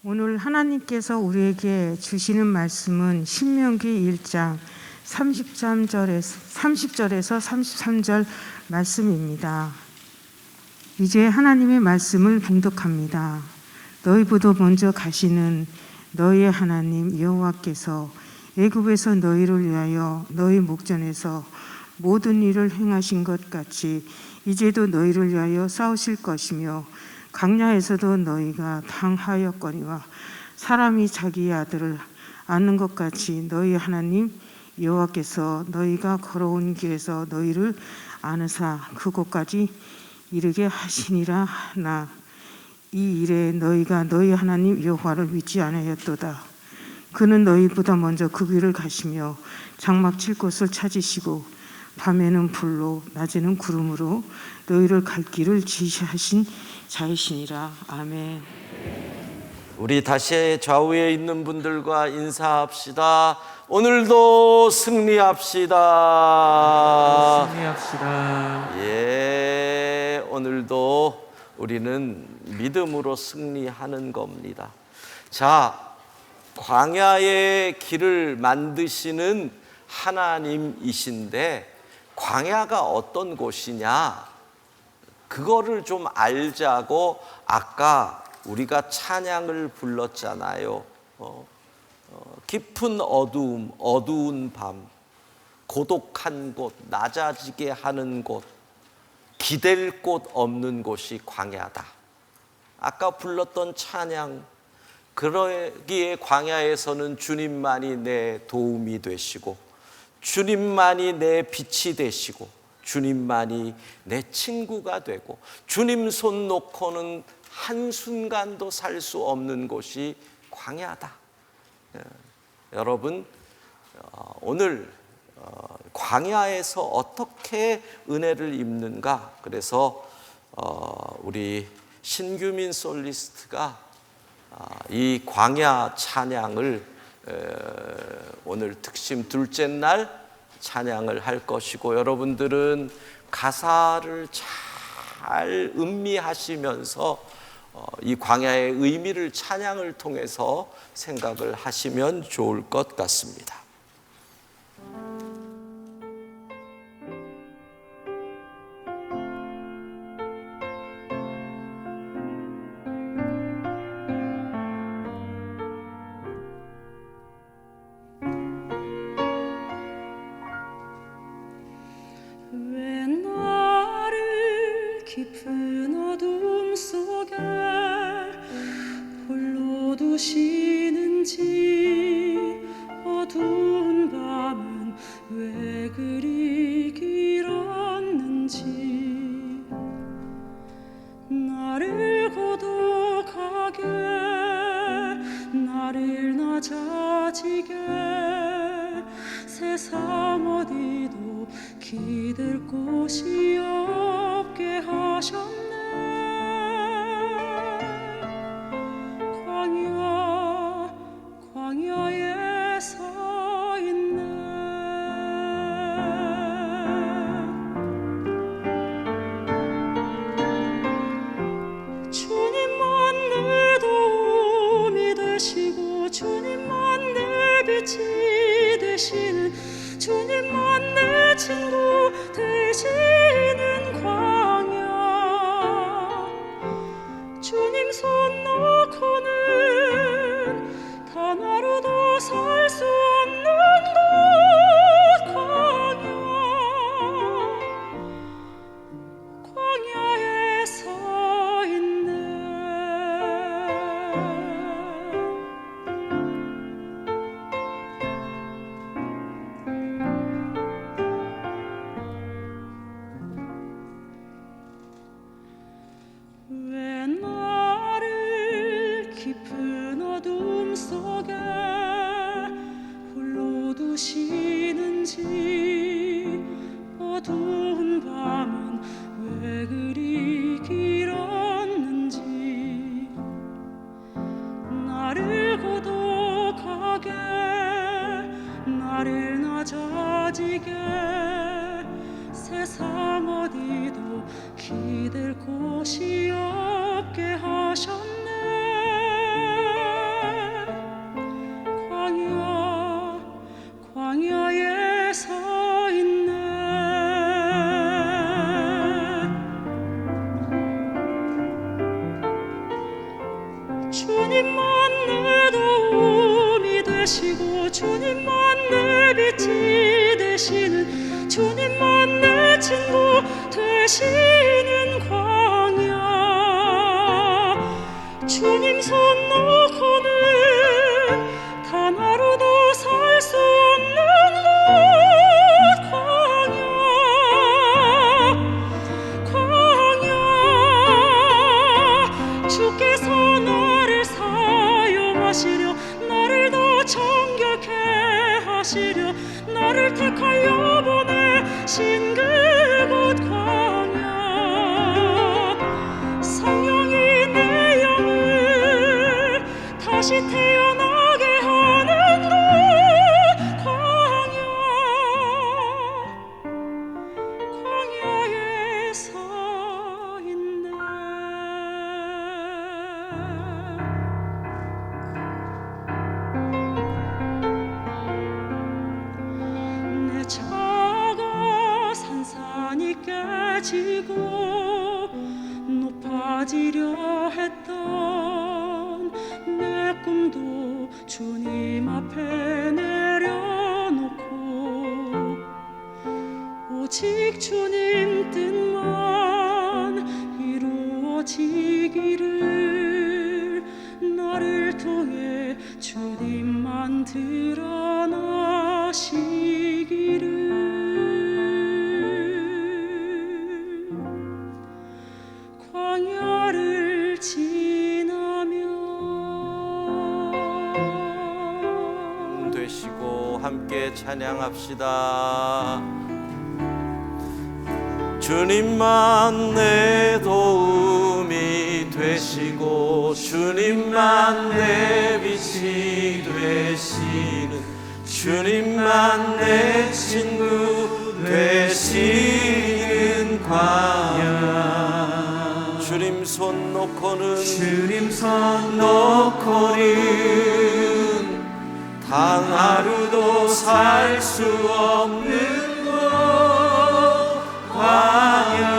오늘 하나님께서 우리에게 주시는 말씀은 신명기 1장 30절에서 33절 말씀입니다. 이제 하나님의 말씀을 봉독합니다. 너희보다 먼저 가시는 너희의 하나님 여호와께서 애굽에서 너희를 위하여 너희 목전에서 모든 일을 행하신 것 같이 이제도 너희를 위하여 싸우실 것이며 광야에서도 너희가 당하였거니와 사람이 자기 아들을 아는 것 같이 너희 하나님 여호와께서 너희가 걸어온 길에서 너희를 아느사 그곳까지 이르게 하시니라 하나 이 일에 너희가 너희 하나님 여호와를 믿지 아니하였도다. 그는 너희보다 먼저 그 길을 가시며 장막 칠 곳을 찾으시고 밤에는 불로 낮에는 구름으로 너희를 갈 길을 지시하신 자이시니라. 아멘. 우리 다시 좌우에 있는 분들과 인사합시다. 오늘도 승리합시다. 승리합시다. 예, 오늘도 우리는 믿음으로 승리하는 겁니다. 자, 광야의 길을 만드시는 하나님이신데 광야가 어떤 곳이냐? 그거를 좀 알자고 아까 우리가 찬양을 불렀잖아요. 깊은 어두움, 어두운 밤, 고독한 곳, 낮아지게 하는 곳, 기댈 곳 없는 곳이 광야다. 아까 불렀던 찬양, 그러기에 광야에서는 주님만이 내 도움이 되시고 주님만이 내 빛이 되시고 주님만이 내 친구가 되고 주님 손 놓고는 한순간도 살 수 없는 곳이 광야다. 여러분, 오늘 광야에서 어떻게 은혜를 입는가? 그래서 우리 신규민 솔리스트가 이 광야 찬양을 오늘 특심 둘째 날 찬양을 할 것이고 여러분들은 가사를 잘 음미하시면서 이 광야의 의미를 찬양을 통해서 생각을 하시면 좋을 것 같습니다. 깊은 어둠 속에 홀로 두시는지 어두운 밤은 왜 그리 길었는지 나를 고독하게 나를 낮아지게 세상 어디도 기댈 곳이 없게 하셨네. 광야에 서 있네. 주님만 내 도움이 되시고 주님만 내 빛이 되시는 주님만 내 친구 되시는 광야 주님 손 놓고는 단 하루도 살 수 없는 곳 광야에 서 있네. 왜 나를 깊은 어둠 속에 주님만 내 도움이 되시고 주님만 내 빛이 되시는 주님만 내 친구 되시는 광야 주님 손 놓고는 단 하루도 살 수 없는 곳 광야 주께서 나를 사용하시려 나를 더 정결케 하시려 나를 택하여 보내신 그곳 광야 성령이 내 영을 다시 태어나게 하는 곳 광야에 서 있네 내 자가 산산이 깨지고 높아지려 했던 내 꿈도 주님 앞에 내려놓고 오직 주님 뜻만 이루어지기를 나를 통해 주님만 드러나시기를 광야를 지나며 되시고 함께 찬양합시다. 주님만 내 도움이 되시고 주님만 내 빛이 되시는 주님만 내 친구 되시는 광야 주님 손 놓고는 단 하루도 살 수 없는 곳 광야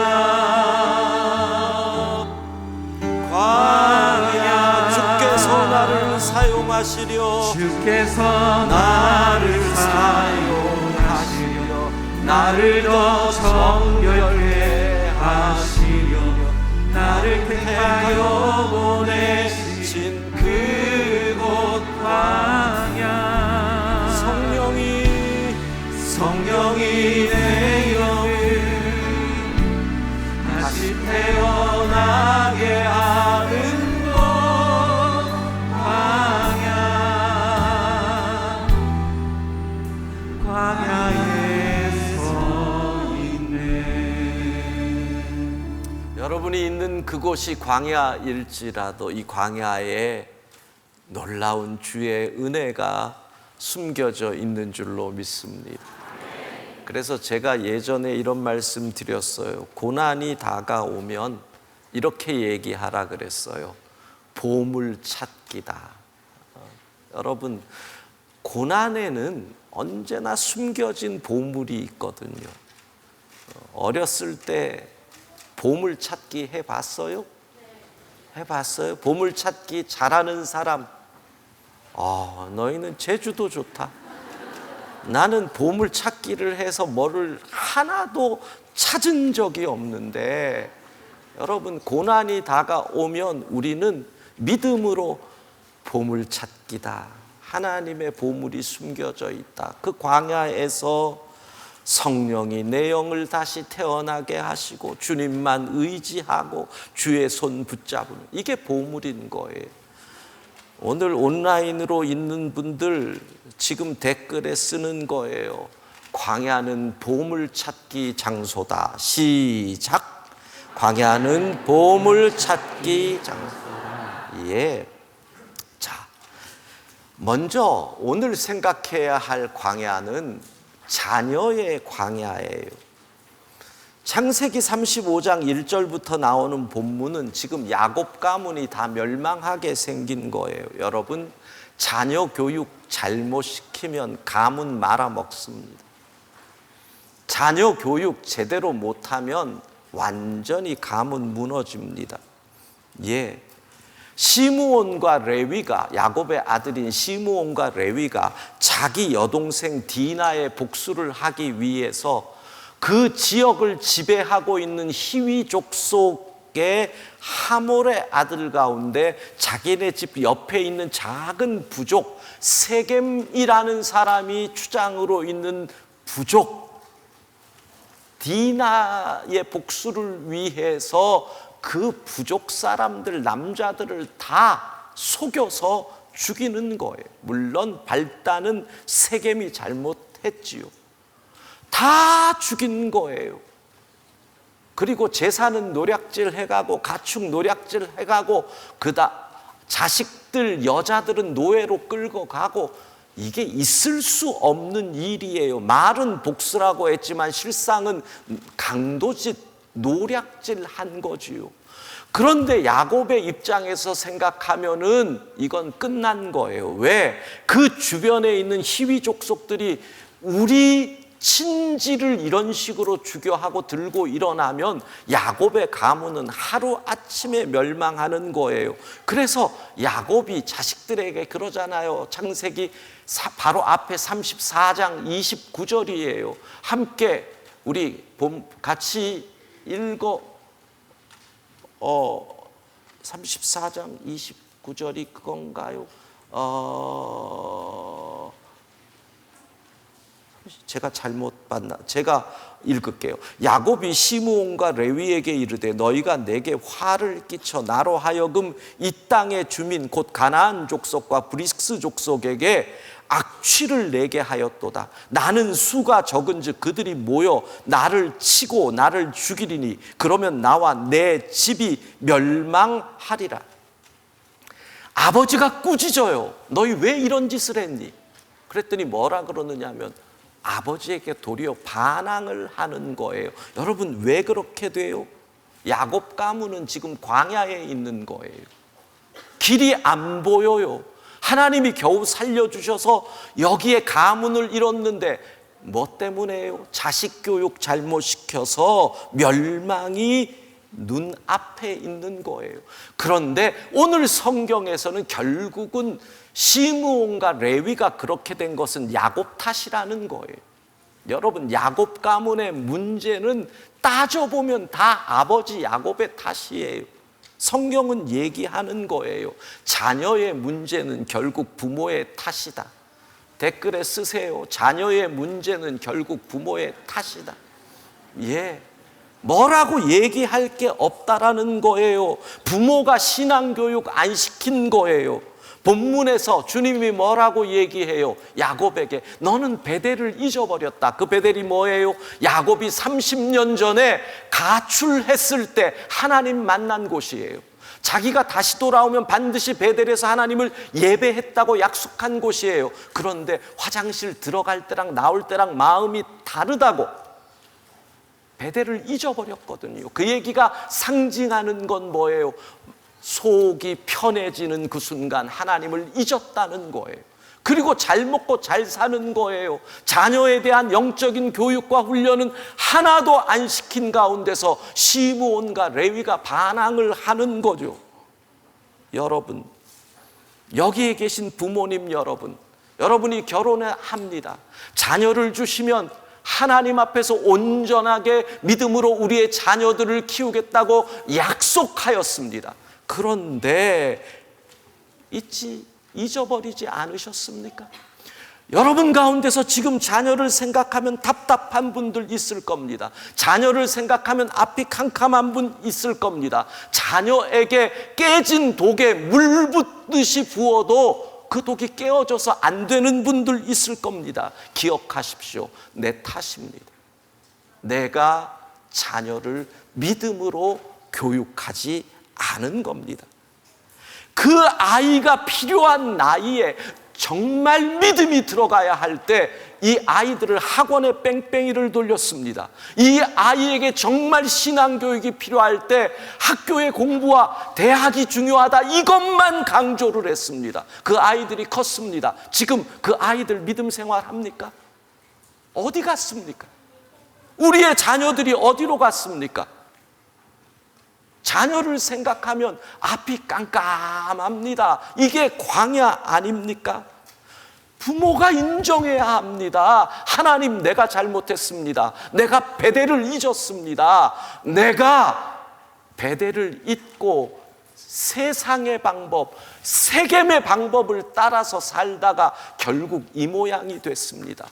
주께서 나를 사용하시려 나를 더 정결케 하시려 나를 택하여 보내신 그곳 광야 성령이 내 영을 다시 태어나게 하는 곳 광야에 서 있네. 여러분이 있는 그곳이 광야일지라도 이 광야에 놀라운 주의 은혜가 숨겨져 있는 줄로 믿습니다. 그래서 제가 예전에 이런 말씀 드렸어요. 고난이 다가오면 이렇게 얘기하라 그랬어요. 보물 찾기다. 여러분, 고난에는 언제나 숨겨진 보물이 있거든요. 어렸을 때 보물 찾기 해봤어요? 해봤어요? 보물 찾기 잘하는 사람? 너희는 제주도 좋다. 나는 보물 찾기를 해서 뭐를 하나도 찾은 적이 없는데 여러분 고난이 다가오면 우리는 믿음으로 보물 찾기다. 하나님의 보물이 숨겨져 있다. 그 광야에서 성령이 내 영을 다시 태어나게 하시고 주님만 의지하고 주의 손 붙잡는 이게 보물인 거예요. 오늘 온라인으로 있는 분들 지금 댓글에 쓰는 거예요. 광야는 보물 찾기 장소다. 시작. 광야는 보물 찾기 장소다. 예. 자, 먼저 오늘 생각해야 할 광야는 자녀의 광야예요. 창세기 35장 1절부터 나오는 본문은 지금 야곱 가문이 다 멸망하게 생긴 거예요. 여러분, 자녀 교육 잘못 시키면 가문 말아먹습니다. 자녀 교육 제대로 못하면 완전히 가문 무너집니다. 예. 시므온과 레위가, 야곱의 아들인 시므온과 레위가 자기 여동생 디나의 복수를 하기 위해서 그 지역을 지배하고 있는 히위 족속의 하몰의 아들 가운데 자기네 집 옆에 있는 작은 부족 세겜이라는 사람이 추장으로 있는 부족 디나의 복수를 위해서 그 부족 사람들 남자들을 다 속여서 죽이는 거예요. 물론 발단은 세겜이 잘못했지요. 다 죽인 거예요. 그리고 제사는 노략질 해가고 가축 노략질 해가고 자식들 여자들은 노예로 끌고 가고 이게 있을 수 없는 일이에요. 말은 복수라고 했지만 실상은 강도짓 노략질 한 거지요. 그런데 야곱의 입장에서 생각하면은 이건 끝난 거예요. 왜? 그 주변에 있는 히위 족속들이 우리 친지를 이런 식으로 죽여하고 들고 일어나면 야곱의 가문은 하루아침에 멸망하는 거예요. 그래서 야곱이 자식들에게 그러잖아요. 창세기 바로 앞에 34장 29절이에요. 함께 우리 같이 읽어 34장 29절이 그건가요? 제가 잘못 봤나? 제가 읽을게요. 야곱이 시므온과 레위에게 이르되 너희가 내게 화를 끼쳐 나로 하여금 이 땅의 주민 곧 가나안 족속과 브리스 족속에게 악취를 내게 하였도다. 나는 수가 적은즉 그들이 모여 나를 치고 나를 죽이리니 그러면 나와 내 집이 멸망하리라. 아버지가 꾸짖어요. 너희 왜 이런 짓을 했니? 그랬더니 뭐라 그러느냐 하면 아버지에게 도리어 반항을 하는 거예요. 여러분 왜 그렇게 돼요? 야곱 가문은 지금 광야에 있는 거예요. 길이 안 보여요. 하나님이 겨우 살려주셔서 여기에 가문을 이뤘는데 뭐 때문에요? 자식 교육 잘못시켜서 멸망이 눈앞에 있는 거예요. 그런데 오늘 성경에서는 결국은 시므온과 레위가 그렇게 된 것은 야곱 탓이라는 거예요. 여러분 야곱 가문의 문제는 따져보면 다 아버지 야곱의 탓이에요. 성경은 얘기하는 거예요. 자녀의 문제는 결국 부모의 탓이다. 댓글에 쓰세요. 자녀의 문제는 결국 부모의 탓이다. 예. 뭐라고 얘기할 게 없다라는 거예요. 부모가 신앙교육 안 시킨 거예요. 본문에서 주님이 뭐라고 얘기해요? 야곱에게 너는 베델을 잊어버렸다. 그 베델이 뭐예요? 야곱이 30년 전에 가출했을 때 하나님 만난 곳이에요. 자기가 다시 돌아오면 반드시 베델에서 하나님을 예배했다고 약속한 곳이에요. 그런데 화장실 들어갈 때랑 나올 때랑 마음이 다르다고 베델을 잊어버렸거든요. 그 얘기가 상징하는 건 뭐예요? 속이 편해지는 그 순간 하나님을 잊었다는 거예요. 그리고 잘 먹고 잘 사는 거예요. 자녀에 대한 영적인 교육과 훈련은 하나도 안 시킨 가운데서 시므온과 레위가 반항을 하는 거죠. 여러분, 여기에 계신 부모님 여러분, 여러분이 결혼을 합니다. 자녀를 주시면 하나님 앞에서 온전하게 믿음으로 우리의 자녀들을 키우겠다고 약속하였습니다. 그런데 잊어버리지 않으셨습니까? 여러분 가운데서 지금 자녀를 생각하면 답답한 분들 있을 겁니다. 자녀를 생각하면 앞이 캄캄한 분 있을 겁니다. 자녀에게 깨진 독에 물 붓듯이 부어도 그 독이 깨어져서 안 되는 분들 있을 겁니다. 기억하십시오. 내 탓입니다. 내가 자녀를 믿음으로 교육하지 않은 겁니다. 그 아이가 필요한 나이에 정말 믿음이 들어가야 할 때 이 아이들을 학원에 뺑뺑이를 돌렸습니다. 이 아이에게 정말 신앙교육이 필요할 때 학교의 공부와 대학이 중요하다 이것만 강조를 했습니다. 그 아이들이 컸습니다. 지금 그 아이들 믿음 생활합니까? 어디 갔습니까? 우리의 자녀들이 어디로 갔습니까? 자녀를 생각하면 앞이 깜깜합니다. 이게 광야 아닙니까? 부모가 인정해야 합니다. 하나님, 내가 잘못했습니다. 내가 베델을 잊었습니다. 내가 베델을 잊고 세상의 방법, 세겜의 방법을 따라서 살다가 결국 이 모양이 됐습니다.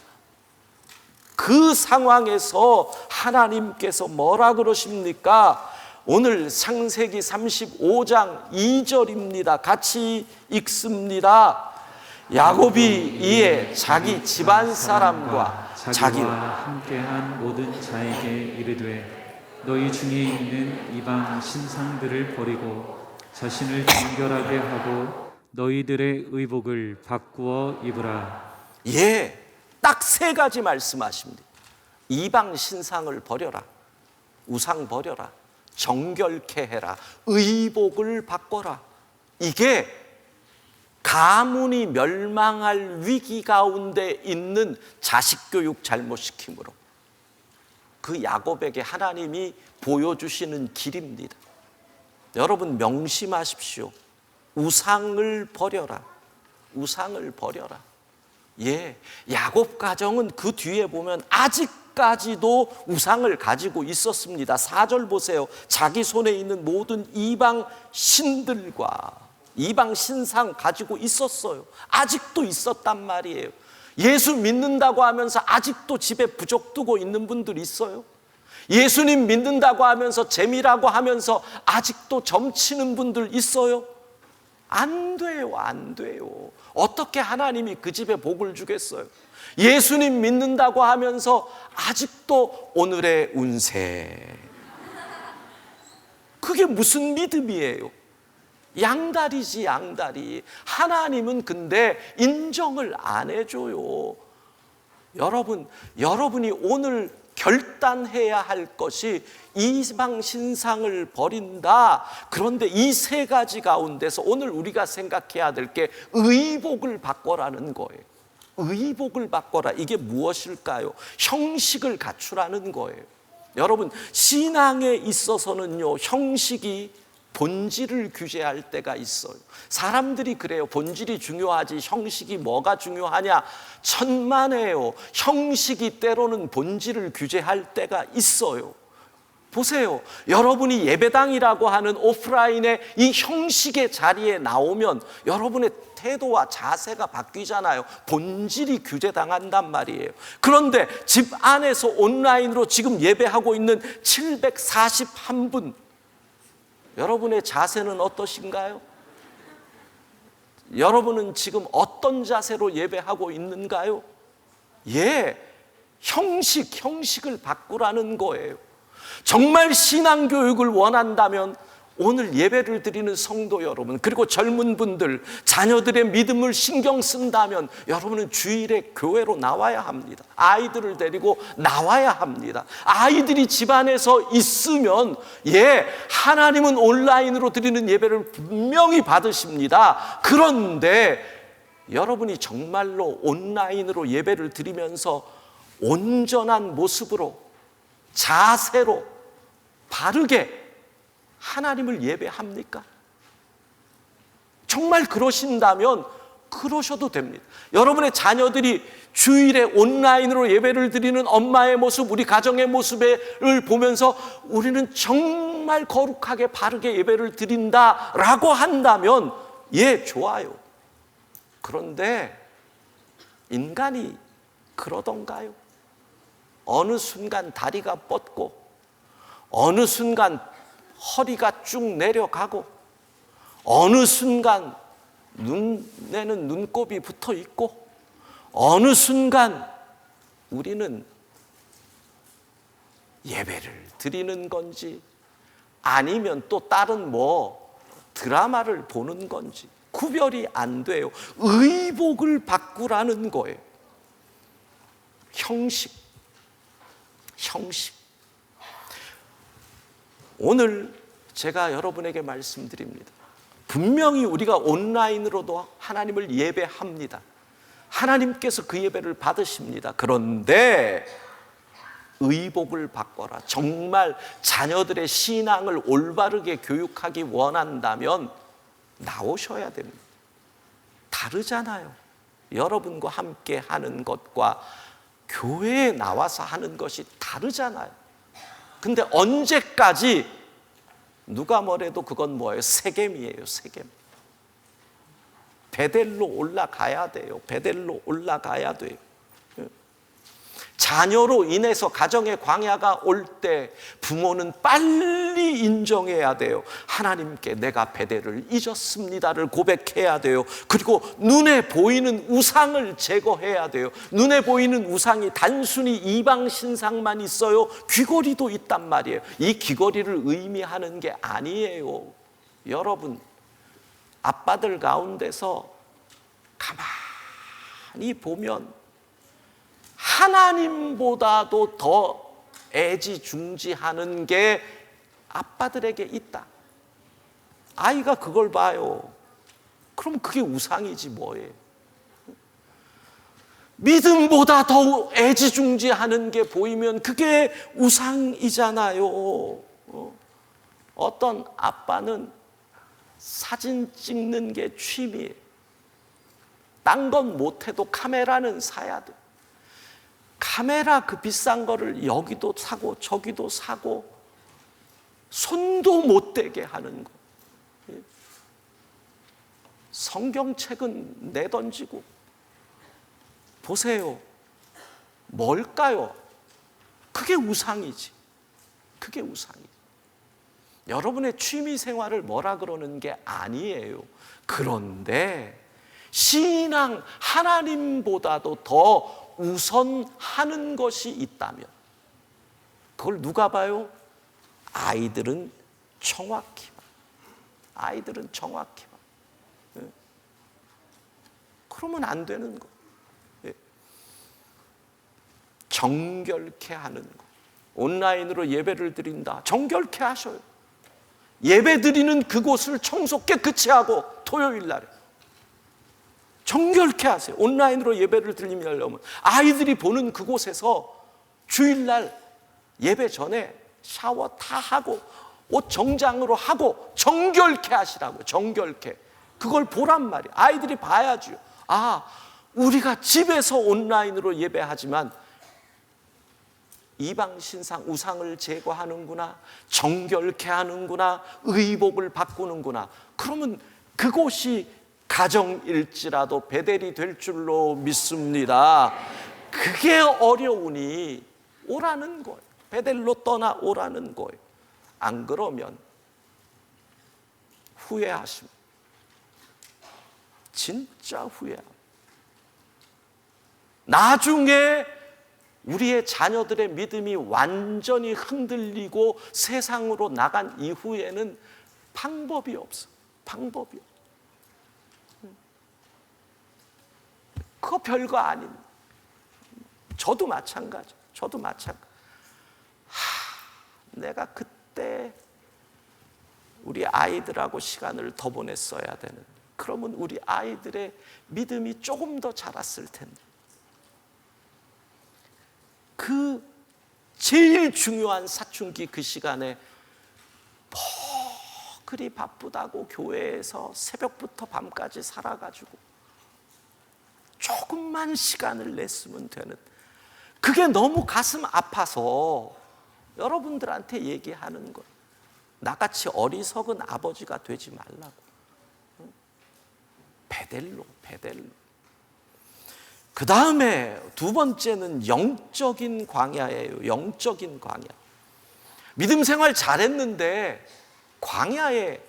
그 상황에서 하나님께서 뭐라 그러십니까? 오늘 창세기 35장 2절입니다. 같이 읽습니다. 야곱이 이에 자기 집안 사람과 자기와 함께한 모든 자에게 이르되 너희 중에 있는 이방 신상들을 버리고 자신을 정결하게 하고 너희들의 의복을 바꾸어 입으라. 예, 딱 세 가지 말씀하십니다. 이방 신상을 버려라, 우상 버려라, 정결케 해라, 의복을 바꿔라. 이게 가문이 멸망할 위기 가운데 있는 자식 교육 잘못시킴으로 그 야곱에게 하나님이 보여주시는 길입니다. 여러분 명심하십시오. 우상을 버려라. 우상을 버려라. 예, 야곱 가정은 그 뒤에 보면 아직까지도 우상을 가지고 있었습니다. 4절 보세요. 자기 손에 있는 모든 이방 신들과 이방 신상 가지고 있었어요. 아직도 있었단 말이에요. 예수 믿는다고 하면서 아직도 집에 부적 두고 있는 분들 있어요. 예수님 믿는다고 하면서 재미라고 하면서 아직도 점치는 분들 있어요. 안 돼요, 안 돼요. 어떻게 하나님이 그 집에 복을 주겠어요? 예수님 믿는다고 하면서 아직도 오늘의 운세, 그게 무슨 믿음이에요? 양다리지, 양다리. 하나님은 근데 인정을 안 해줘요. 여러분이 오늘 결단해야 할 것이 이방 신상을 버린다. 그런데 이 세 가지 가운데서 오늘 우리가 생각해야 될 게 의복을 바꿔라는 거예요. 의복을 바꿔라. 이게 무엇일까요? 형식을 갖추라는 거예요. 여러분, 신앙에 있어서는요, 형식이 본질을 규제할 때가 있어요. 사람들이 그래요. 본질이 중요하지 형식이 뭐가 중요하냐? 천만에요. 형식이 때로는 본질을 규제할 때가 있어요. 보세요. 여러분이 예배당이라고 하는 오프라인의 이 형식의 자리에 나오면 여러분의 태도와 자세가 바뀌잖아요. 본질이 규제당한단 말이에요. 그런데 집 안에서 온라인으로 지금 예배하고 있는 741분, 여러분의 자세는 어떠신가요? 여러분은 지금 어떤 자세로 예배하고 있는가요? 예, 형식을 바꾸라는 거예요. 정말 신앙교육을 원한다면 오늘 예배를 드리는 성도 여러분, 그리고 젊은 분들, 자녀들의 믿음을 신경 쓴다면 여러분은 주일에 교회로 나와야 합니다. 아이들을 데리고 나와야 합니다. 아이들이 집안에서 있으면 하나님은 온라인으로 드리는 예배를 분명히 받으십니다. 그런데 여러분이 정말로 온라인으로 예배를 드리면서 온전한 모습으로, 자세로, 바르게 하나님을 예배합니까? 정말 그러신다면 그러셔도 됩니다. 여러분의 자녀들이 주일에 온라인으로 예배를 드리는 엄마의 모습, 우리 가정의 모습을 보면서 우리는 정말 거룩하게 바르게 예배를 드린다라고 한다면 좋아요. 그런데 인간이 그러던가요? 어느 순간 다리가 뻗고, 어느 순간 허리가 쭉 내려가고, 어느 순간 눈에는 눈곱이 붙어 있고, 어느 순간 우리는 예배를 드리는 건지 아니면 또 다른 드라마를 보는 건지 구별이 안 돼요. 의복을 바꾸라는 거예요. 형식. 오늘 제가 여러분에게 말씀드립니다. 분명히 우리가 온라인으로도 하나님을 예배합니다. 하나님께서 그 예배를 받으십니다. 그런데 의복을 바꿔라. 정말 자녀들의 신앙을 올바르게 교육하기 원한다면 나오셔야 됩니다. 다르잖아요. 여러분과 함께 하는 것과 교회에 나와서 하는 것이 다르잖아요. 근데 언제까지 누가 뭐래도 그건 뭐예요? 세겜이에요. 세겜. 베델로 올라가야 돼요. 베델로 올라가야 돼요. 자녀로 인해서 가정의 광야가 올 때 부모는 빨리 인정해야 돼요. 하나님께 내가 베델을 잊었습니다를 고백해야 돼요. 그리고 눈에 보이는 우상을 제거해야 돼요. 눈에 보이는 우상이 단순히 이방 신상만 있어요. 귀걸이도 있단 말이에요. 이 귀걸이를 의미하는 게 아니에요. 여러분, 아빠들 가운데서 가만히 보면 하나님보다도 더 애지중지하는 게 아빠들에게 있다. 아이가 그걸 봐요. 그럼 그게 우상이지 뭐예요. 믿음보다 더 애지중지하는 게 보이면 그게 우상이잖아요. 어떤 아빠는 사진 찍는 게 취미예요. 딴 건 못해도 카메라는 사야 돼. 카메라 그 비싼 거를 여기도 사고 저기도 사고 손도 못 대게 하는 거. 성경책은 내던지고 보세요. 뭘까요? 그게 우상이지. 그게 우상이지. 여러분의 취미 생활을 뭐라 그러는 게 아니에요. 그런데 신앙 하나님보다도 더 우선하는 것이 있다면 그걸 누가 봐요? 아이들은 정확히 봐. 아이들은 정확히 봐. 그러면 안 되는 거. 정결케 하는 거. 온라인으로 예배를 드린다. 정결케 하셔요. 예배 드리는 그곳을 청소 깨끗이 하고 토요일 날에 정결케 하세요. 온라인으로 예배를 드리려면 아이들이 보는 그곳에서 주일날 예배 전에 샤워 다 하고 옷 정장으로 하고 정결케 하시라고요. 정결케. 그걸 보란 말이에요. 아이들이 봐야죠. 아, 우리가 집에서 온라인으로 예배하지만 이방 신상 우상을 제거하는구나, 정결케 하는구나, 의복을 바꾸는구나. 그러면 그곳이 가정일지라도 베델이 될 줄로 믿습니다. 그게 어려우니 오라는 거예요. 베델로 떠나오라는 거예요. 안 그러면 후회하십니다. 진짜 후회합니다. 나중에 우리의 자녀들의 믿음이 완전히 흔들리고 세상으로 나간 이후에는 방법이 없어. 방법이 없어. 그거 별거 아닙니다. 저도 마찬가지. 저도 마찬가지. 내가 그때 우리 아이들하고 시간을 더 보냈어야 되는데, 그러면 우리 아이들의 믿음이 조금 더 자랐을 텐데. 그 제일 중요한 사춘기 그 시간에 뭐 그리 바쁘다고 교회에서 새벽부터 밤까지 살아가지고 조금만 시간을 냈으면 되는, 그게 너무 가슴 아파서 여러분들한테 얘기하는 거예요. 나같이 어리석은 아버지가 되지 말라고. 베델로. 그 다음에 두 번째는 영적인 광야예요. 영적인 광야. 믿음 생활 잘했는데 광야에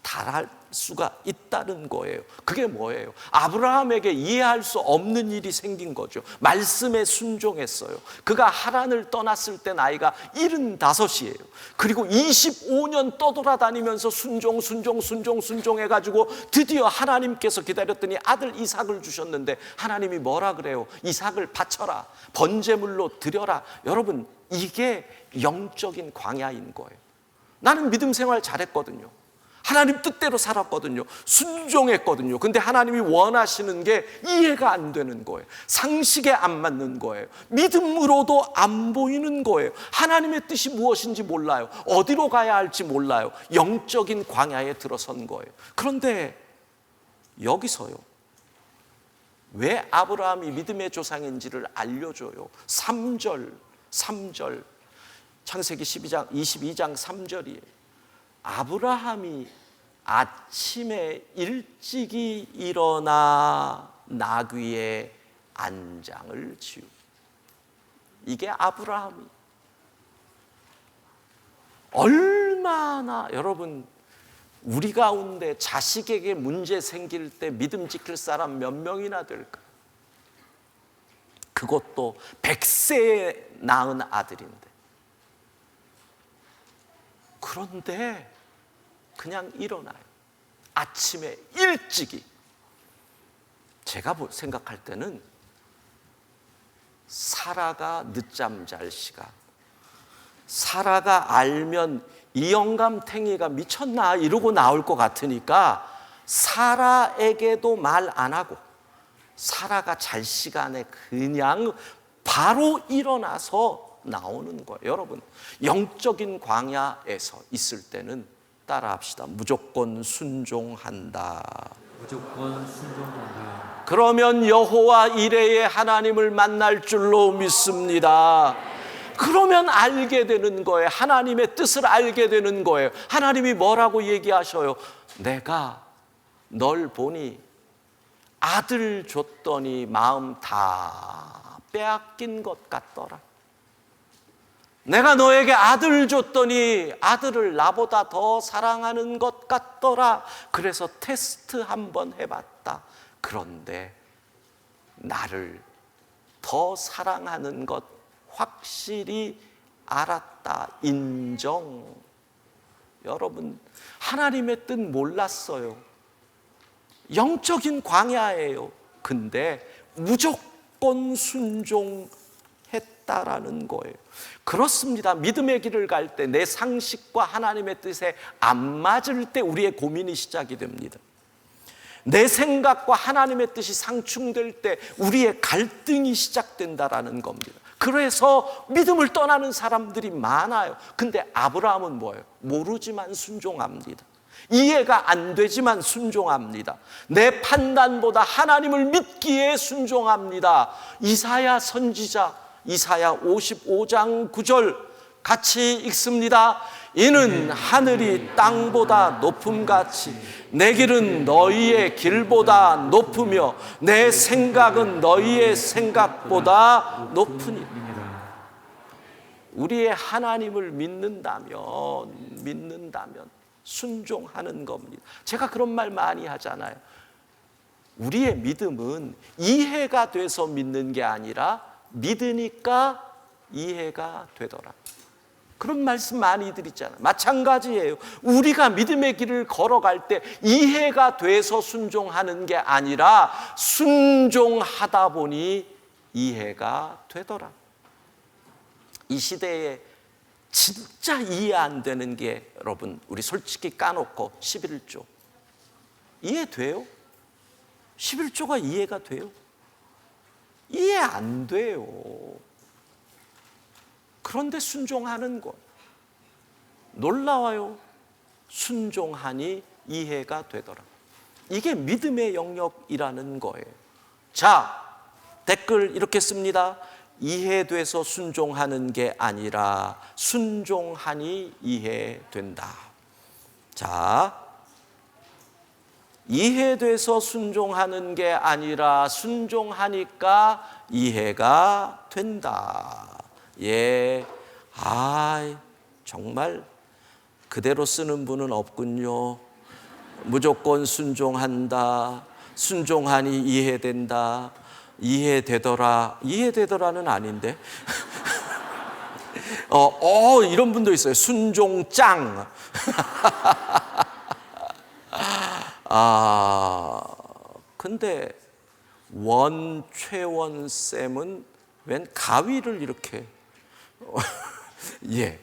달할 수가 있다는 거예요. 그게 뭐예요? 아브라함에게 이해할 수 없는 일이 생긴 거죠. 말씀에 순종했어요. 그가 하란을 떠났을 때 나이가 75이에요. 그리고 25년 떠돌아다니면서 순종해가지고 드디어 하나님께서 기다렸더니 아들 이삭을 주셨는데 하나님이 뭐라 그래요? 이삭을 바쳐라. 번제물로 드려라. 여러분, 이게 영적인 광야인 거예요. 나는 믿음 생활 잘했거든요. 하나님 뜻대로 살았거든요. 순종했거든요. 근데 하나님이 원하시는 게 이해가 안 되는 거예요. 상식에 안 맞는 거예요. 믿음으로도 안 보이는 거예요. 하나님의 뜻이 무엇인지 몰라요. 어디로 가야 할지 몰라요. 영적인 광야에 들어선 거예요. 그런데 여기서요, 왜 아브라함이 믿음의 조상인지를 알려줘요. 3절 창세기 22장 3절이에요. 아브라함이 아침에 일찍이 일어나 나귀의 안장을 지우. 이게 아브라함이 얼마나, 여러분, 우리 가운데 자식에게 문제 생길 때 믿음 지킬 사람 몇 명이나 될까? 그것도 100세에 낳은 아들인데. 그런데 그냥 일어나요. 아침에 일찍이. 제가 생각할 때는 사라가 늦잠 잘 시간, 사라가 알면 이 영감탱이가 미쳤나 이러고 나올 것 같으니까 사라에게도 말 안 하고 사라가 잘 시간에 그냥 바로 일어나서 나오는 거예요. 여러분, 영적인 광야에서 있을 때는 따라합시다. 무조건 순종한다. 무조건 순종한다. 그러면 여호와 이레의 하나님을 만날 줄로 믿습니다. 그러면 알게 되는 거예요. 하나님의 뜻을 알게 되는 거예요. 하나님이 뭐라고 얘기하셔요? 내가 널 보니 아들 줬더니 마음 다 빼앗긴 것 같더라. 내가 너에게 아들 줬더니 아들을 나보다 더 사랑하는 것 같더라. 그래서 테스트 한번 해봤다. 그런데 나를 더 사랑하는 것 확실히 알았다. 인정. 여러분, 하나님의 뜻 몰랐어요. 영적인 광야예요. 근데 무조건 순종했다라는 거예요. 그렇습니다. 믿음의 길을 갈 때 내 상식과 하나님의 뜻에 안 맞을 때 우리의 고민이 시작이 됩니다. 내 생각과 하나님의 뜻이 상충될 때 우리의 갈등이 시작된다라는 겁니다. 그래서 믿음을 떠나는 사람들이 많아요. 근데 아브라함은 뭐예요? 모르지만 순종합니다. 이해가 안 되지만 순종합니다. 내 판단보다 하나님을 믿기에 순종합니다. 이사야 선지자, 이사야 55장 9절 같이 읽습니다. 이는 하늘이 땅보다 높음같이 내 길은 너희의 길보다 높으며 내 생각은 너희의 생각보다 높으니. 우리의 하나님을 믿는다면 순종하는 겁니다. 제가 그런 말 많이 하잖아요. 우리의 믿음은 이해가 돼서 믿는 게 아니라 믿으니까 이해가 되더라. 그런 말씀 많이 드리잖아요. 마찬가지예요. 우리가 믿음의 길을 걸어갈 때 이해가 돼서 순종하는 게 아니라 순종하다 보니 이해가 되더라. 이 시대에 진짜 이해 안 되는 게, 여러분, 우리 솔직히 까놓고 11조 이해돼요? 11조가 이해가 돼요? 이해 안 돼요. 그런데 순종하는 것, 놀라워요. 순종하니 이해가 되더라. 이게 믿음의 영역이라는 거예요. 자, 댓글 이렇게 씁니다. 이해돼서 순종하는 게 아니라 순종하니 이해된다. 자, 이해돼서 순종하는 게 아니라 순종하니까 이해가 된다. 예, 정말 그대로 쓰는 분은 없군요. 무조건 순종한다. 순종하니 이해된다. 이해되더라. 이해되더라는 아닌데. 이런 분도 있어요. 순종짱. 근데 최원쌤은 웬 가위를 이렇게. 예.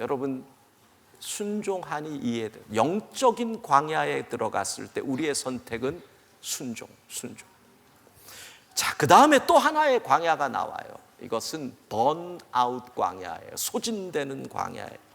여러분, 순종하니 이해돼. 영적인 광야에 들어갔을 때 우리의 선택은 순종. 자, 그 다음에 또 하나의 광야가 나와요. 이것은 번아웃 광야예요. 소진되는 광야예요.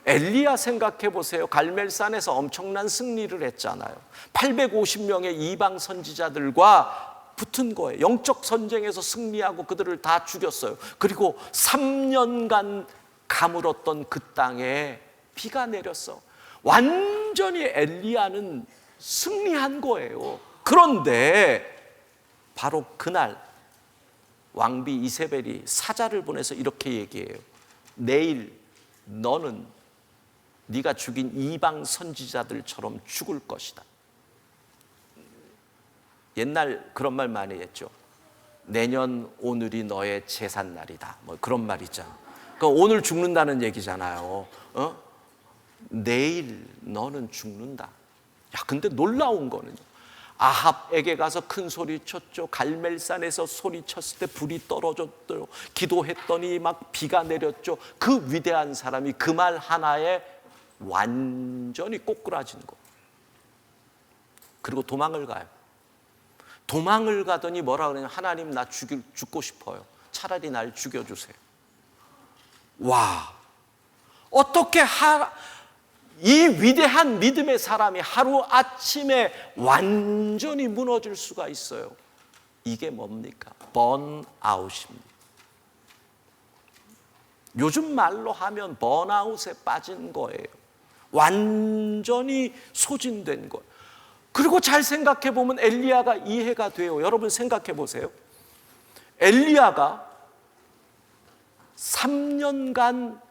엘리야 생각해 보세요. 갈멜산에서 엄청난 승리를 했잖아요. 850명의 이방 선지자들과 붙은 거예요. 영적 전쟁에서 승리하고 그들을 다 죽였어요. 그리고 3년간 가물었던 그 땅에 비가 내렸어. 완전히 엘리야는 승리한 거예요. 그런데 바로 그날 왕비 이세벨이 사자를 보내서 이렇게 얘기해요. 내일 너는 네가 죽인 이방 선지자들처럼 죽을 것이다. 옛날 그런 말 많이 했죠. 내년 오늘이 너의 제삿날이다. 뭐 그런 말 있잖아. 그러니까 오늘 죽는다는 얘기잖아요. 내일 너는 죽는다. 야, 근데 놀라운 거는요. 아합에게 가서 큰 소리 쳤죠. 갈멜산에서 소리 쳤을 때 불이 떨어졌대요. 기도했더니 막 비가 내렸죠. 그 위대한 사람이 그 말 하나에 완전히 꼬꾸라진 거. 그리고 도망을 가요. 도망을 가더니 뭐라 그러냐. 하나님 나 죽고 싶어요. 차라리 날 죽여주세요. 와, 어떻게 이 위대한 믿음의 사람이 하루아침에 완전히 무너질 수가 있어요. 이게 뭡니까? 번아웃입니다. 요즘 말로 하면 번아웃에 빠진 거예요. 완전히 소진된 거예요. 그리고 잘 생각해 보면 엘리야가 이해가 돼요. 여러분 생각해 보세요. 엘리야가 3년간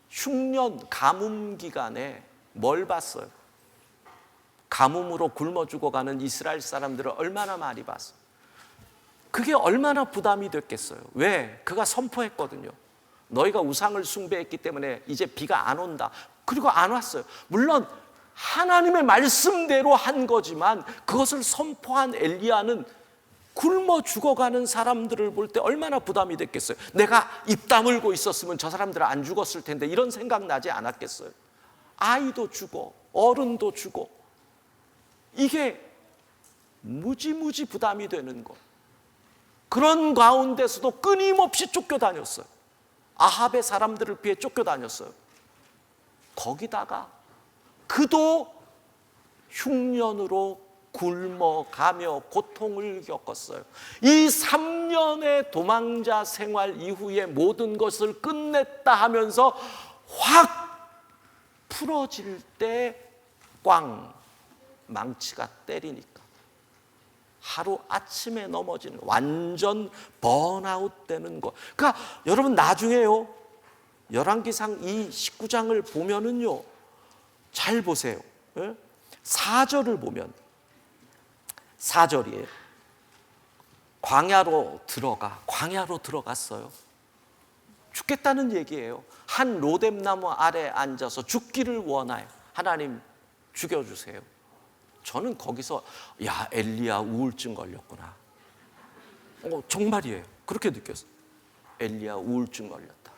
흉년 가뭄 기간에 뭘 봤어요? 가뭄으로 굶어 죽어가는 이스라엘 사람들을 얼마나 많이 봤어요? 그게 얼마나 부담이 됐겠어요? 왜? 그가 선포했거든요. 너희가 우상을 숭배했기 때문에 이제 비가 안 온다. 그리고 안 왔어요. 물론 하나님의 말씀대로 한 거지만 그것을 선포한 엘리야는 굶어 죽어가는 사람들을 볼 때 얼마나 부담이 됐겠어요. 내가 입 다물고 있었으면 저 사람들은 안 죽었을 텐데 이런 생각 나지 않았겠어요. 아이도 죽어, 어른도 죽어. 이게 무지무지 부담이 되는 거. 그런 가운데서도 끊임없이 쫓겨다녔어요. 아합의 사람들을 피해 쫓겨다녔어요. 거기다가 그도 흉년으로 굶어가며 고통을 겪었어요. 이 3년의 도망자 생활 이후에 모든 것을 끝냈다 하면서 확 풀어질 때 꽝 망치가 때리니까 하루아침에 넘어지는 완전 번아웃 되는 거. 그러니까 여러분 나중에요. 열왕기상 이 19장을 보면은요. 잘 보세요. 4절을 보면 4절이에요. 광야로 들어갔어요. 죽겠다는 얘기예요. 한 로뎀나무 아래 앉아서 죽기를 원해요. 하나님 죽여주세요. 저는 거기서 야 엘리야 우울증 걸렸구나. 정말이에요. 그렇게 느꼈어요. 엘리야 우울증 걸렸다.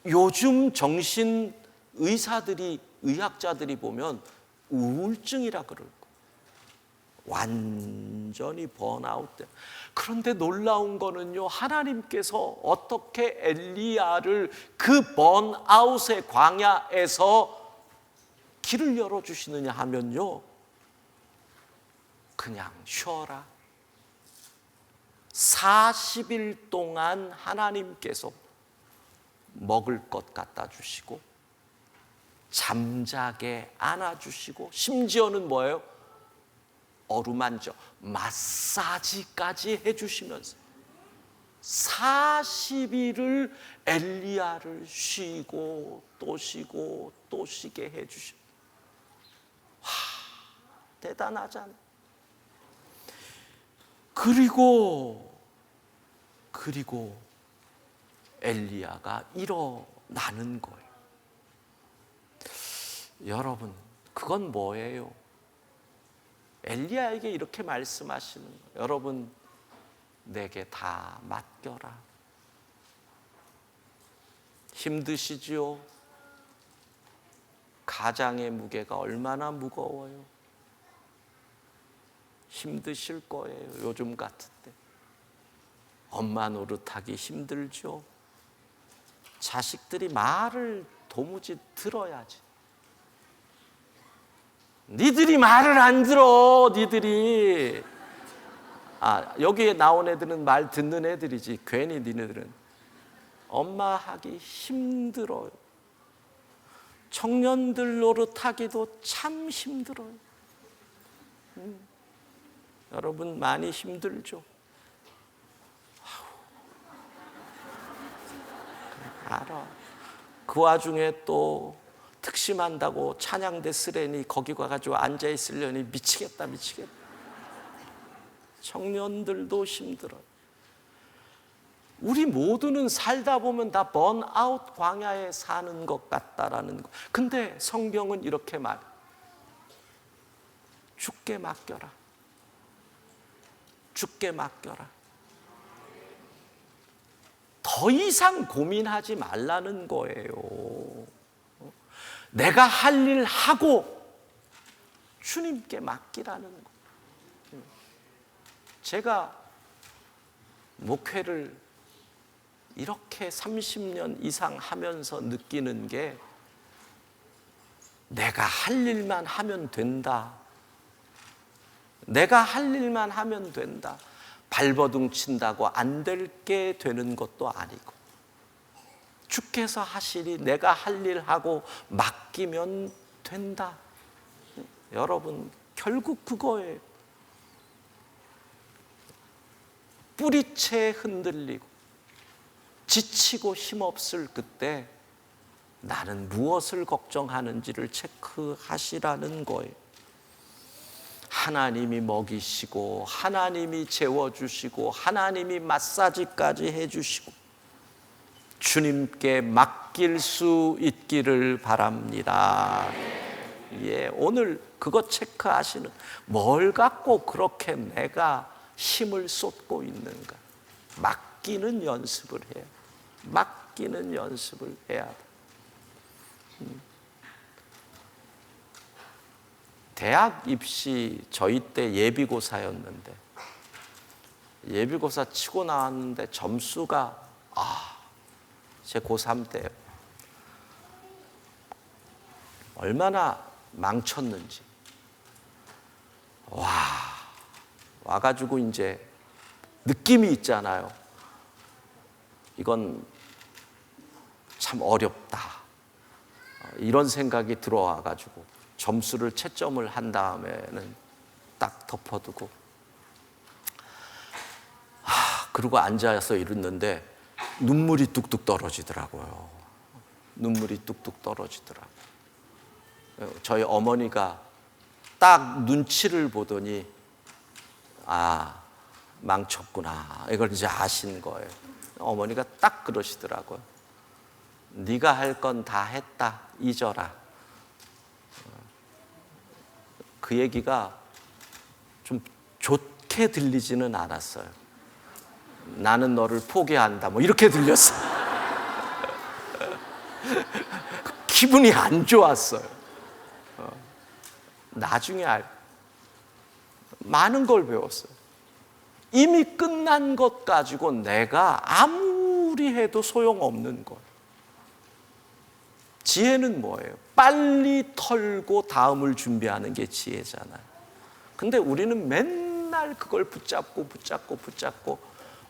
요즘 정신 의사들이 의학자들이 보면 우울증이라 그럴 거예요. 완전히 번아웃돼. 그런데 놀라운 거는요. 하나님께서 어떻게 엘리야를 그 번아웃의 광야에서 길을 열어주시느냐 하면요. 그냥 쉬어라. 40일 동안 하나님께서 먹을 것 갖다 주시고 잠자게 안아주시고 심지어는 뭐예요? 어루만져 마사지까지 해주시면서 40일을 엘리야를 쉬고 또 쉬고 또 쉬게 해주시고 대단하잖아요. 그리고 엘리야가 일어나는 거예요. 여러분, 그건 뭐예요? 엘리야에게 이렇게 말씀하시는 거예요. 여러분, 내게 다 맡겨라. 힘드시지요? 가장의 무게가 얼마나 무거워요. 힘드실 거예요. 요즘 같을 때 엄마 노릇하기 힘들죠. 자식들이 말을 도무지 들어야지. 니들이 말을 안 들어. 니들이 여기에 나온 애들은 말 듣는 애들이지. 괜히 니네들은 엄마 하기 힘들어요. 청년들 노릇하기도 참 힘들어요. 여러분 많이 힘들죠. 알아. 그 와중에 또 특심한다고 찬양대 쓰레니 거기 가가지고 앉아있으려니 미치겠다. 청년들도 힘들어요. 우리 모두는 살다 보면 다 번아웃 광야에 사는 것 같다라는 거. 근데 성경은 이렇게 말해. 주께 맡겨라. 주께 맡겨라. 더 이상 고민하지 말라는 거예요. 내가 할 일 하고 주님께 맡기라는 거. 제가 목회를 이렇게 30년 이상 하면서 느끼는 게 내가 할 일만 하면 된다. 내가 할 일만 하면 된다. 발버둥 친다고 안 될 게 되는 것도 아니고 주께서 하시리 내가 할 일 하고 맡기면 된다. 여러분 결국 그거예요. 뿌리채 흔들리고 지치고 힘없을 그때 나는 무엇을 걱정하는지를 체크하시라는 거예요. 하나님이 먹이시고 하나님이 재워주시고 하나님이 마사지까지 해주시고 주님께 맡길 수 있기를 바랍니다. 예, 오늘 그거 체크하시는 뭘 갖고 그렇게 내가 힘을 쏟고 있는가. 맡기는 연습을 해요. 맡기는 연습을 해야 돼. 대학 입시 저희 때 예비고사였는데 예비고사 치고 나왔는데 점수가 제 고3 때 얼마나 망쳤는지 와가지고 이제 느낌이 있잖아요. 이건 참 어렵다. 이런 생각이 들어와가지고 점수를 채점을 한 다음에는 딱 덮어두고 그러고 앉아서 이랬는데 눈물이 뚝뚝 떨어지더라고요. 눈물이 뚝뚝 떨어지더라고요. 저희 어머니가 딱 눈치를 보더니 망쳤구나. 이걸 이제 아신 거예요. 어머니가 딱 그러시더라고요. 네가 할 건 다 했다. 잊어라. 그 얘기가 좀 좋게 들리지는 않았어요. 나는 너를 포기한다. 뭐 이렇게 들렸어요. 기분이 안 좋았어요. 나중에 많은 걸 배웠어요. 이미 끝난 것 가지고 내가 아무리 해도 소용없는 거예요. 지혜는 뭐예요? 빨리 털고 다음을 준비하는 게 지혜잖아요. 근데 우리는 맨날 그걸 붙잡고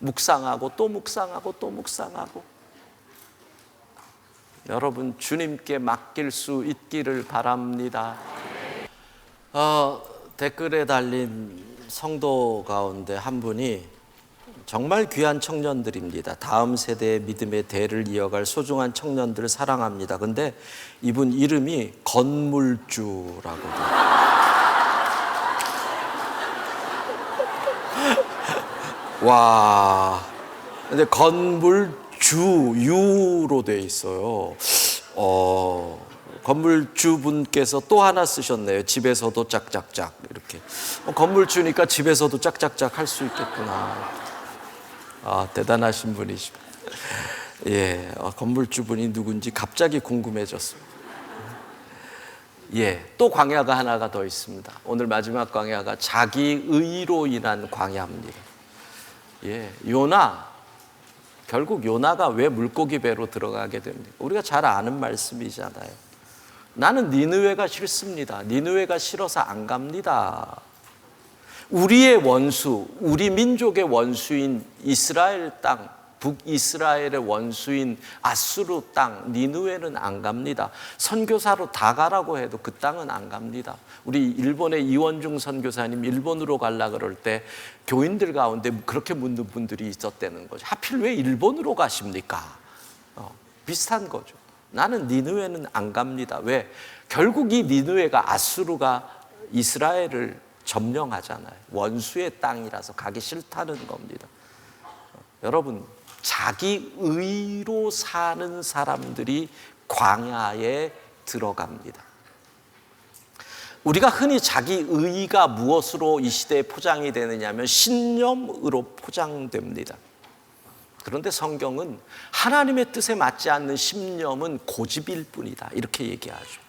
묵상하고 또 묵상하고 또 묵상하고. 여러분 주님께 맡길 수 있기를 바랍니다. 댓글에 달린 성도 가운데 한 분이 정말 귀한 청년들입니다. 다음 세대의 믿음의 대를 이어갈 소중한 청년들을 사랑합니다. 근데 이분 이름이 건물주라고 돼요. 와, 근데 건물주 유로 돼 있어요. 건물주분께서 또 하나 쓰셨네요. 집에서도 짝짝짝 이렇게. 건물주니까 집에서도 짝짝짝 할 수 있겠구나. 대단하신 분이십니다. 예, 건물주분이 누군지 갑자기 궁금해졌습니다. 예, 또 광야가 하나가 더 있습니다. 오늘 마지막 광야가 자기 의로 인한 광야입니다. 예, 요나, 결국 요나가 왜 물고기 배로 들어가게 됩니까? 우리가 잘 아는 말씀이잖아요. 나는 니느웨가 싫습니다. 니느웨가 싫어서 안 갑니다. 우리의 원수, 우리 민족의 원수인 이스라엘 땅, 북이스라엘의 원수인 아수르 땅 니느웨는 안 갑니다. 선교사로 다 가라고 해도 그 땅은 안 갑니다. 우리 일본의 이원중 선교사님 일본으로 가려고 그럴 때 교인들 가운데 그렇게 묻는 분들이 있었다는 거죠. 하필 왜 일본으로 가십니까? 비슷한 거죠. 나는 니느웨는 안 갑니다. 왜? 결국 이 니느웨가 아수르가 이스라엘을 점령하잖아요. 원수의 땅이라서 가기 싫다는 겁니다. 여러분, 자기 의로 사는 사람들이 광야에 들어갑니다. 우리가 흔히 자기 의가 무엇으로 이 시대에 포장이 되느냐면 신념으로 포장됩니다. 그런데 성경은 하나님의 뜻에 맞지 않는 신념은 고집일 뿐이다, 이렇게 얘기하죠.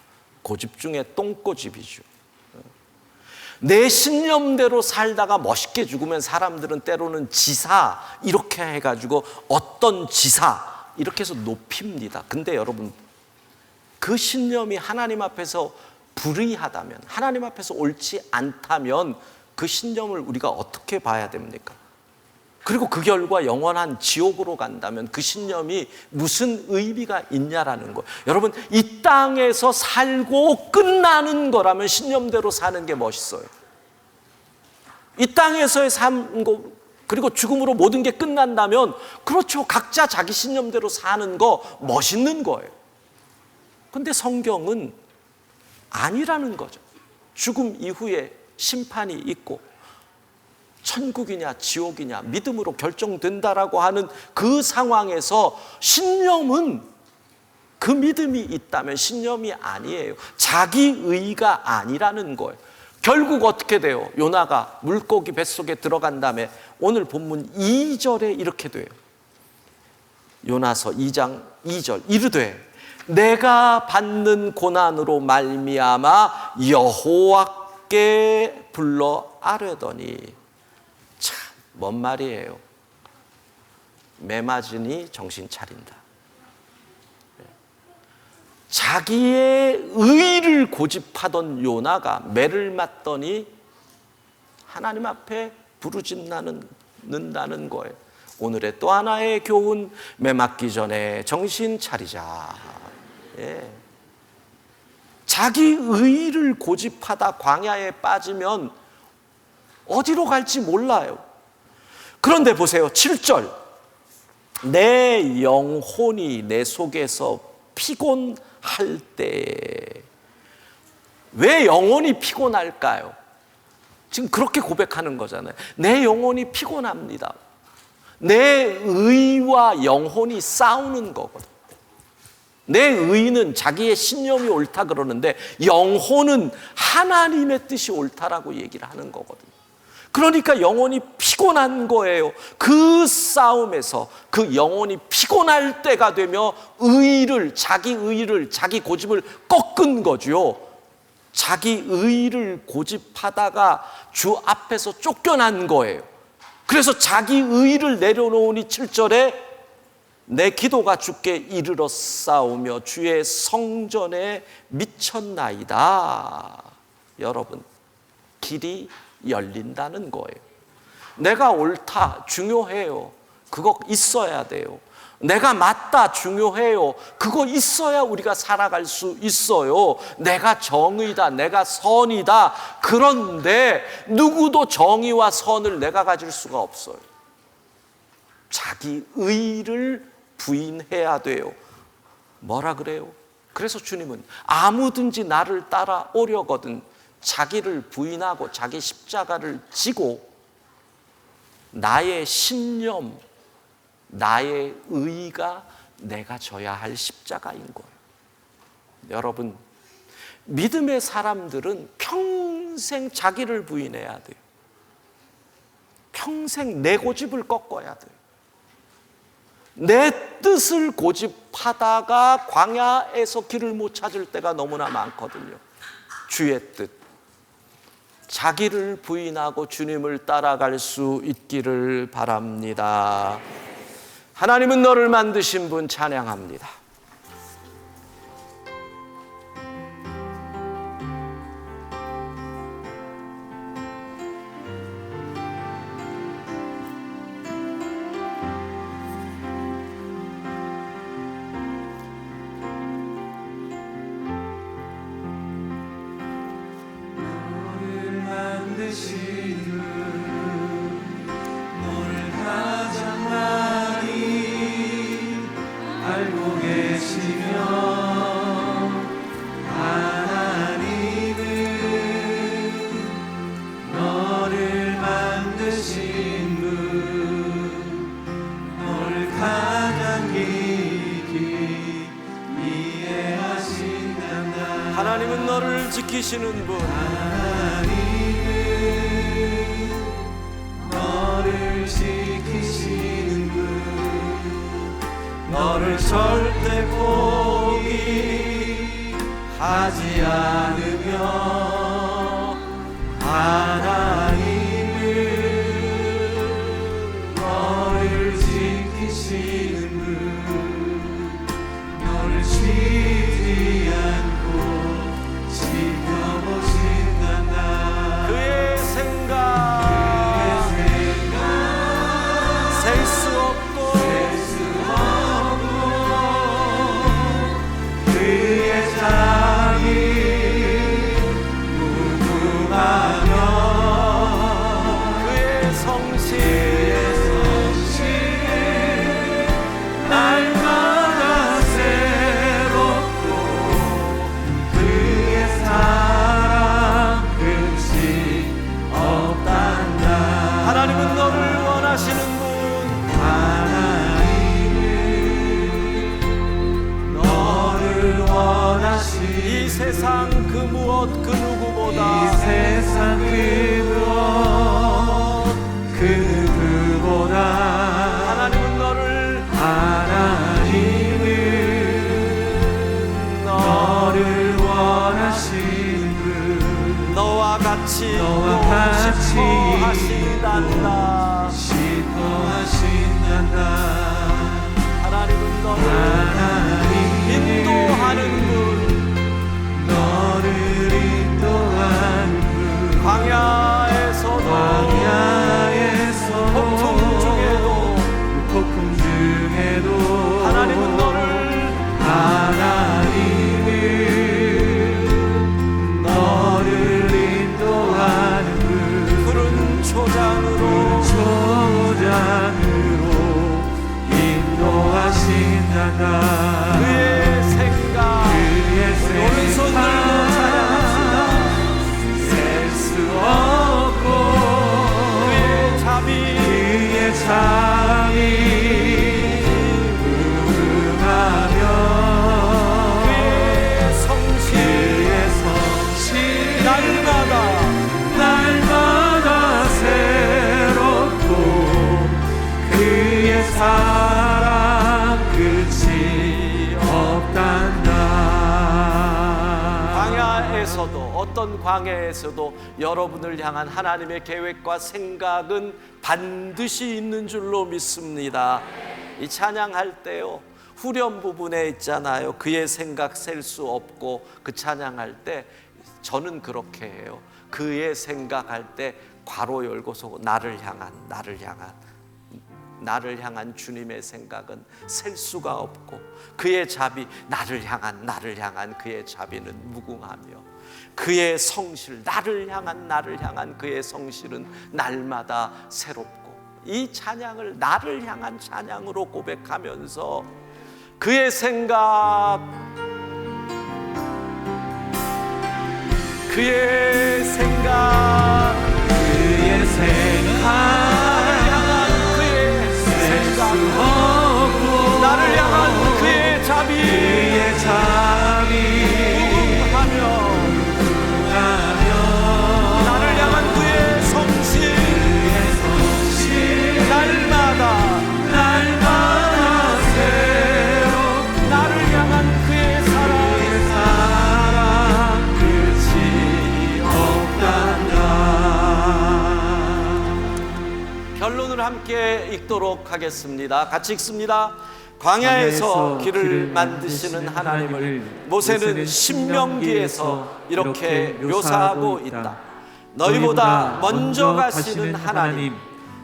고집 중에 똥고집이죠. 내 신념대로 살다가 멋있게 죽으면 사람들은 때로는 지사 이렇게 해가지고 어떤 지사 이렇게 해서 높입니다. 근데 여러분, 그 신념이 하나님 앞에서 불의하다면, 하나님 앞에서 옳지 않다면 그 신념을 우리가 어떻게 봐야 됩니까? 그리고 그 결과 영원한 지옥으로 간다면 그 신념이 무슨 의미가 있냐라는 거예요. 여러분, 이 땅에서 살고 끝나는 거라면 신념대로 사는 게 멋있어요. 이 땅에서의 삶, 그리고 죽음으로 모든 게 끝난다면 그렇죠, 각자 자기 신념대로 사는 거 멋있는 거예요. 근데 성경은 아니라는 거죠. 죽음 이후에 심판이 있고 천국이냐 지옥이냐 믿음으로 결정된다라고 하는 그 상황에서 신념은, 그 믿음이 있다면 신념이 아니에요. 자기 의가 아니라는 거예요. 결국 어떻게 돼요? 요나가 물고기 뱃속에 들어간 다음에 오늘 본문 2절에 이렇게 돼요. 요나서 2장 2절 이르되 내가 받는 고난으로 말미암아 여호와께 불러 아뢰더니. 참, 뭔 말이에요? 매 맞으니 정신 차린다. 자기의 의를 고집하던 요나가 매를 맞더니 하나님 앞에 부르짖는다는 거예요. 오늘의 또 하나의 교훈, 매 맞기 전에 정신 차리자. 예. 자기 의를 고집하다 광야에 빠지면 어디로 갈지 몰라요. 그런데 보세요, 7절. 내 영혼이 내 속에서 피곤할 때. 왜 영혼이 피곤할까요? 지금 그렇게 고백하는 거잖아요. 내 영혼이 피곤합니다. 내 의와 영혼이 싸우는 거거든. 내 의는 자기의 신념이 옳다 그러는데 영혼은 하나님의 뜻이 옳다라고 얘기를 하는 거거든요. 그러니까 영혼이 피곤한 거예요. 그 싸움에서 그 영혼이 피곤할 때가 되며 자기 의를, 자기 고집을 꺾은 거죠. 자기 의를 고집하다가 주 앞에서 쫓겨난 거예요. 그래서 자기 의를 내려놓으니 7절에 내 기도가 주께 이르러 싸우며 주의 성전에 미쳤나이다. 여러분, 길이 열린다는 거예요. 내가 옳다, 중요해요. 그거 있어야 돼요. 내가 맞다, 중요해요. 그거 있어야 우리가 살아갈 수 있어요. 내가 정의다, 내가 선이다. 그런데 누구도 정의와 선을 내가 가질 수가 없어요. 자기 의를 부인해야 돼요. 뭐라 그래요? 그래서 주님은 아무든지 나를 따라오려거든 자기를 부인하고 자기 십자가를 지고 나의 신념, 나의 의가 내가 져야 할 십자가인 거예요. 여러분, 믿음의 사람들은 평생 자기를 부인해야 돼요. 평생 내 고집을 꺾어야 돼요. 내 뜻을 고집하다가 광야에서 길을 못 찾을 때가 너무나 많거든요. 주의 뜻, 자기를 부인하고 주님을 따라갈 수 있기를 바랍니다. 하나님은 너를 만드신 분 찬양합니다. 하나님은 너를 지키시는 분, 하나님은 너를 지키시는 분, 너를 절대 포기하지 않으며, 하나님은 너를 지키시는 분, 너를 쉬지 않고 지켜보신단다. 그의 생각 셀 수 없고 그의 자비 무궁하며 그의 성실 날마다 새롭고 그의 사랑 끝이 없단다. 하나님은 너를 원하시는 분, 하나님은 너를 원하시는 이 세상 그 무엇 그 누구보다 이 세상 그 무엇 그 누구보다 하나님은 너를 하나님은 너를 원하시는 분, 너와 같이 너와 있고 같이 싶어 하신단다. 싶어 하신단다. 하나님은 너를 하나님은 인도하는 분, 너를 인도하는 분, 광야에서도 폭풍 중에도 폭풍 중에도 하나님은 너를 하나님은 너를 인도하는 분, 푸른 초장으로 초장으로 인도하신단다. 그의 생각 그의 오른손 들고 찬양합시다. 셀 수 없고 그의 자비 그의 자비 무궁하며 그의 성실 그의 성실 날마다 날마다 새롭고 그의 사랑 끝이 없단다. 광야에서도 어떤 광야에서도 여러분을 향한 하나님의 계획과 생각은 반드시 있는 줄로 믿습니다. 이 찬양할 때요, 후렴 부분에 있잖아요. 그의 생각 셀 수 없고, 그 찬양할 때 저는 그렇게 해요. 그의 생각할 때 괄호 열고서 나를 향한 주님의 생각은 셀 수가 없고, 그의 자비 나를 향한 그의 자비는 무궁하며, 그의 성실 나를 향한 그의 성실은 날마다 새롭고, 이 찬양을 나를 향한 찬양으로 고백하면서 그의 생각 그의 생각 나를 향한 그의 자비 무궁하며 나를 향한 그의 성실 날마다 말씀을 함께 읽도록 하겠습니다. 같이 읽습니다. 광야에서 길을 만드시는 하나님을 모세는 신명기에서 이렇게 묘사하고 있다. 너희보다 먼저 가시는 하나님,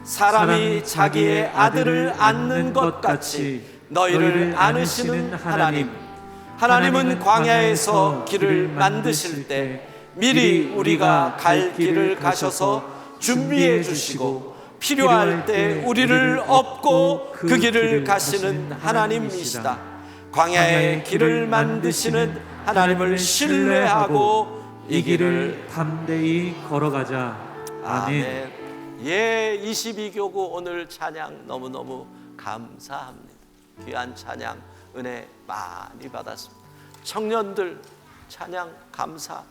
사람이 자기의 아들을 안는 것 같이 너희를 안으시는 하나님. 하나님은 광야에서 길을 만드실 때 미리 우리가 갈 길을 가셔서 준비해 주시고 필요할 때 우리를 업고 그 길을 가시는 하나님이시다. 광야의 길을 만드시는 하나님을 신뢰하고 이 길을 담대히 걸어가자. 아멘. 예, 22교구 오늘 찬양 너무너무 감사합니다. 귀한 찬양 은혜 많이 받았습니다. 청년들 찬양 감사.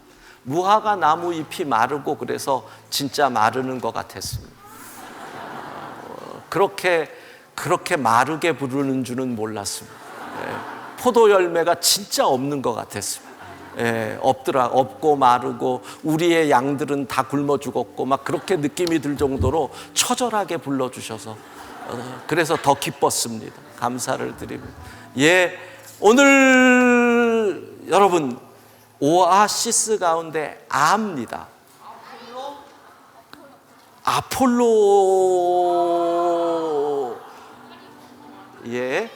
무화과 나무 잎이 마르고 그래서 진짜 마르는 것 같았습니다. 그렇게 마르게 부르는 줄은 몰랐습니다. 포도 열매가 진짜 없는 것 같았습니다. 없고 마르고 우리의 양들은 다 굶어 죽었고 막 그렇게 느낌이 들 정도로 처절하게 불러주셔서 그래서 더 기뻤습니다. 감사를 드립니다. 예, 오늘 여러분 오아시스 가운데 아입니다. 아폴로 예,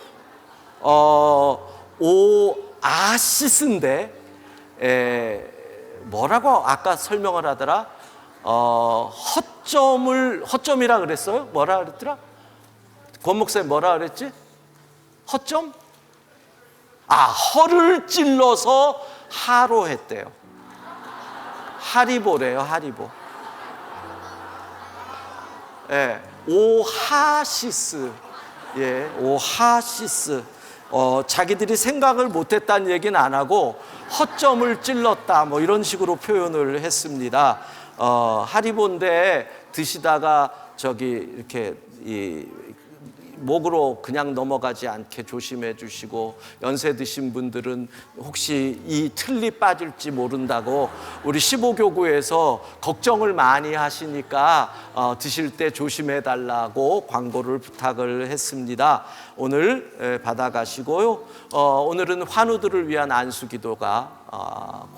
오아시스인데 뭐라고 아까 설명을 하더라? 허점이라 그랬어요? 뭐라 그랬더라? 권 목사님 뭐라 그랬지? 허점? 허를 찔러서 하로 했대요. 하리보래요, 하리보. 예, 오하시스. 예, 오하시스. 자기들이 생각을 못했다는 얘기는 안 하고 허점을 찔렀다 뭐 이런 식으로 표현을 했습니다. 하리보인데 드시다가 이렇게 목으로 그냥 넘어가지 않게 조심해 주시고, 연세 드신 분들은 혹시 이 틀니 빠질지 모른다고 우리 15교구에서 걱정을 많이 하시니까 드실 때 조심해 달라고 광고를 부탁을 했습니다. 오늘 받아가시고요. 오늘은 환우들을 위한 안수기도가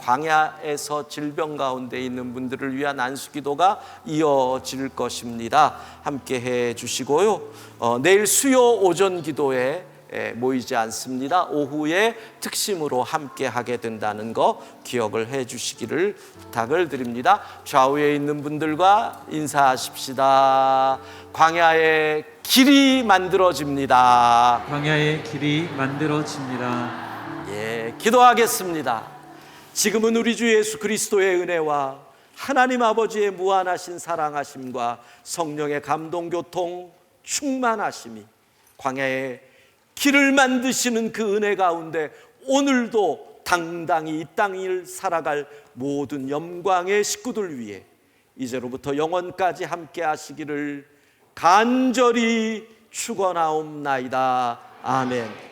광야에서 질병 가운데 있는 분들을 위한 안수기도가 이어질 것입니다. 함께 해 주시고요. 내일 수요 오전 기도에 모이지 않습니다. 오후에 특심으로 함께 하게 된다는 거 기억을 해 주시기를 부탁을 드립니다. 좌우에 있는 분들과 인사하십시다. 광야의 길이 만들어집니다. 광야의 길이 만들어집니다. 예, 기도하겠습니다. 지금은 우리 주 예수 그리스도의 은혜와 하나님 아버지의 무한하신 사랑하심과 성령의 감동교통 충만하심이 광야의 길을 만드시는 그 은혜 가운데 오늘도 당당히 이 땅을 살아갈 모든 영광의 식구들 위해 이제로부터 영원까지 함께 하시기를 간절히 축원하옵나이다. 아멘.